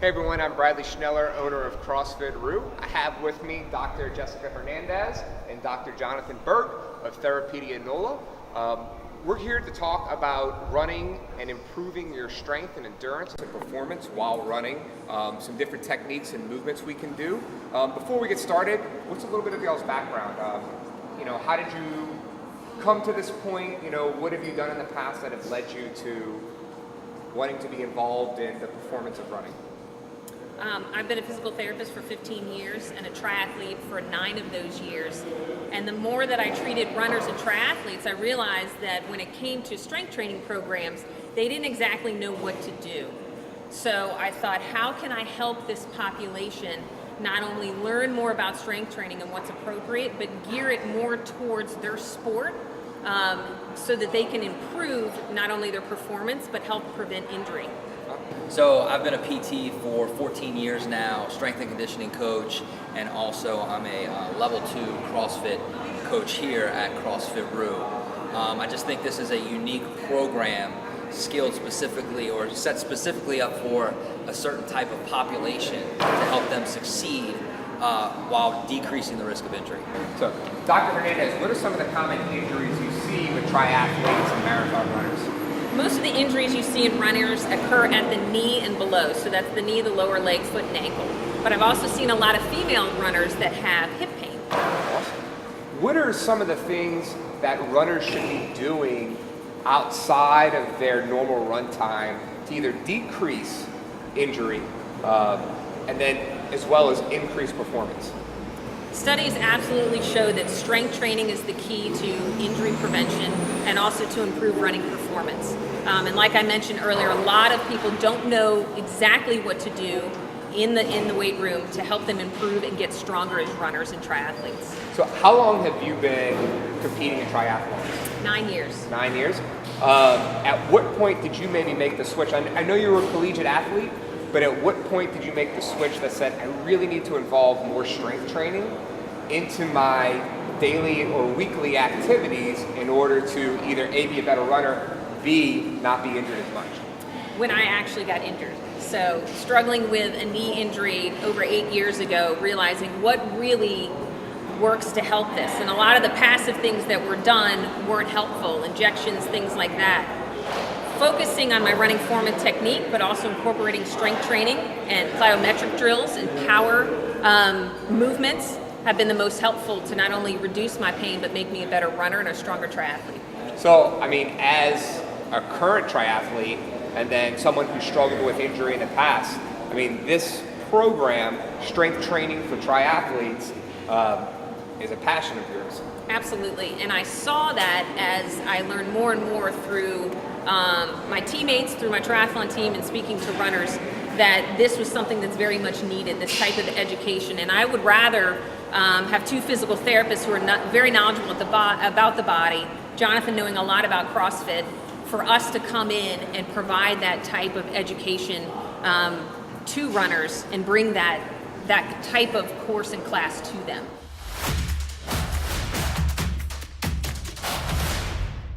Hey everyone, I'm Bradley Schneller, owner of CrossFit Rue. I have with me Dr. Jessica Hernandez and Dr. Jonathan Berg of Therapedia NOLA. We're here to talk about running and improving your strength and endurance and performance while running. Some different techniques and movements we can do. Before we get started, what's a little bit of y'all's background? How did you come to this point? What have you done in the past that have led you to wanting to be involved in the performance of running? I've been a physical therapist for 15 years and a triathlete for 9 of those years. And the more that I treated runners and triathletes, I realized that when it came to strength training programs, they didn't exactly know what to do. So I thought, how can I help this population not only learn more about strength training and what's appropriate, but gear it more towards their sport so that they can improve not only their performance, but help prevent injury. So I've been a PT for 14 years now, strength and conditioning coach, and also I'm a level 2 CrossFit coach here at CrossFit Rue. I just think this is a unique program skilled specifically or set specifically up for a certain type of population to help them succeed while decreasing the risk of injury. So, Dr. Hernandez, what are some of the common injuries you see with triathletes and marathon runners? Most of the injuries you see in runners occur at the knee and below. So that's the knee, the lower leg, foot, and ankle. But I've also seen a lot of female runners that have hip pain. Awesome. What are some of the things that runners should be doing outside of their normal run time to either decrease injury and then as well as increase performance? Studies absolutely show that strength training is the key to injury prevention and also to improve running performance. And like I mentioned earlier, a lot of people don't know exactly what to do in the weight room to help them improve and get stronger as runners and triathletes. So how long have you been competing in triathlons? 9 years. 9 years. At what point did you maybe make the switch? I know you were a collegiate athlete, but at what point did you make the switch that said, I really need to involve more strength training into my daily or weekly activities in order to either A, be a better runner, B, not be injured as much? When I actually got injured. So struggling with a knee injury over 8 years ago, realizing what really works to help this. And a lot of the passive things that were done weren't helpful, injections, things like that. Focusing on my running form and technique, but also incorporating strength training and plyometric drills and power movements have been the most helpful to not only reduce my pain, but make me a better runner and a stronger triathlete. So, as a current triathlete and then someone who struggled with injury in the past, this program, strength training for triathletes, is a passion of yours. Absolutely, and I saw that as I learned more and more through my teammates, through my triathlon team, and speaking to runners, that this was something that's very much needed, this type of education. And I would rather have 2 physical therapists who are very knowledgeable about the body, Jonathan knowing a lot about CrossFit, for us to come in and provide that type of education to runners and bring that type of course and class to them.